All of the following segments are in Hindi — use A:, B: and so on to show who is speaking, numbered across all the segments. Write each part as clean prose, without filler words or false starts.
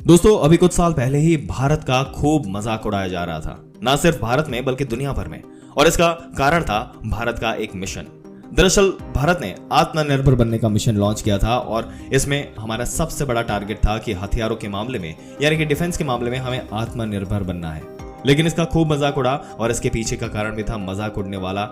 A: दोस्तों अभी कुछ साल पहले ही भारत का खूब मजाक उड़ाया जा रहा था, ना सिर्फ भारत में बल्कि दुनिया भर में। और इसका कारण था भारत का एक मिशन। दरअसल भारत ने आत्मनिर्भर बनने का मिशन लॉन्च किया था और इसमें हमारा सबसे बड़ा टारगेट था कि हथियारों के मामले में यानी कि डिफेंस के मामले में हमें आत्मनिर्भर बनना है। लेकिन इसका खूब मजाक उड़ा और इसके पीछे का कारण भी था मजाक उड़ने वाला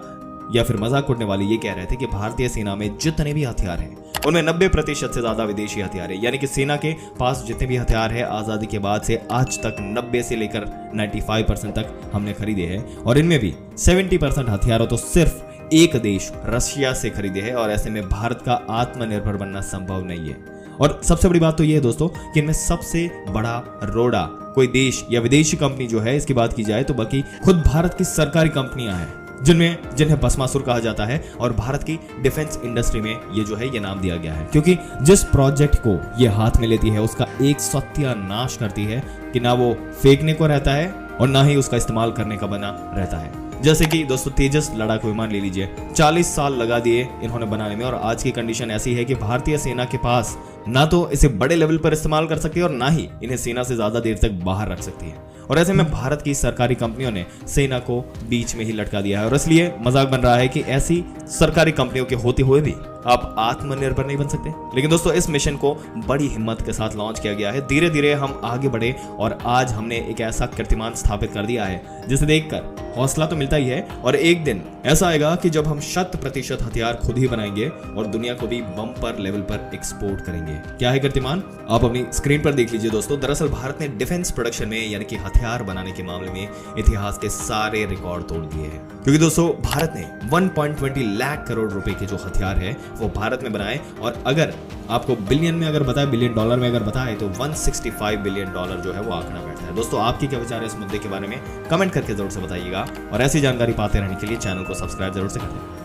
A: या फिर मजाक उड़ने वाले ये कह रहे थे कि भारतीय सेना में जितने भी हथियार हैं उनमें 90% से ज्यादा विदेशी हथियार है। यानी कि सेना के पास जितने भी हथियार है आजादी के बाद से आज तक 90 से लेकर 95% तक हमने खरीदे हैं और इनमें भी 70% हथियारों तो सिर्फ एक देश रशिया से खरीदे हैं। और ऐसे में भारत का आत्मनिर्भर बनना संभव नहीं है। और सबसे बड़ी बात तो ये है दोस्तों कि इनमें सबसे बड़ा रोड़ा कोई देश या विदेशी कंपनी जो है, इसकी बात की जाए तो बाकी खुद भारत की सरकारी कंपनियां हैं जिन्हें भस्मासुर कहा जाता है। और भारत की डिफेंस इंडस्ट्री में ये जो है ये नाम दिया गया है क्योंकि जिस प्रोजेक्ट को ये हाथ में लेती है उसका एक सत्यानाश करती है कि ना वो फेंकने को रहता है और ना ही उसका इस्तेमाल करने का बना रहता है। जैसे कि दोस्तों तेजस लड़ाकू विमान ले लीजिए, 40 साल लगा दिए इन्होंने बनाने में और आज की कंडीशन ऐसी है कि भारतीय सेना के पास ना तो इसे बड़े लेवल पर इस्तेमाल कर सकती है और ना ही इन्हें सेना से ज्यादा देर तक बाहर रख सकती है। और ऐसे में भारत की सरकारी कंपनियों ने सेना को बीच में ही लटका दिया है और इसलिए मजाक बन रहा है कि ऐसी सरकारी कंपनियों के होते हुए भी आप आत्मनिर्भर नहीं बन सकते। लेकिन दोस्तों इस मिशन को बड़ी हिम्मत के साथ लॉन्च किया गया है। धीरे धीरे हम आगे बढ़े और आज हमने एक ऐसा कीर्तिमान स्थापित कर दिया है जिसे देखकर हौसला तो मिलता ही है। और एक दिन ऐसा आएगा कि जब हम 100% हथियार खुद ही बनाएंगे और दुनिया को भी बम्पर लेवल पर एक्सपोर्ट करेंगे। क्या है कीर्तिमान, आप अपनी स्क्रीन पर देख लीजिए दोस्तों। दरअसल भारत ने डिफेंस प्रोडक्शन में यानी कि हथियार बनाने के मामले में इतिहास के सारे रिकॉर्ड तोड़ दिए हैं। क्योंकि दोस्तों भारत ने 1.20 लाख करोड़ रुपए के जो हथियार है वो भारत में बनाए। और अगर आपको बिलियन में अगर बताए, बिलियन डॉलर में अगर बताए तो 165 बिलियन डॉलर जो है वो आंकड़ा बैठता है। दोस्तों आपकी क्या विचार है इस मुद्दे के बारे में कमेंट करके जरूर से बताइएगा और ऐसी जानकारी पाते रहने के लिए चैनल को सब्सक्राइब जरूर से कर दें।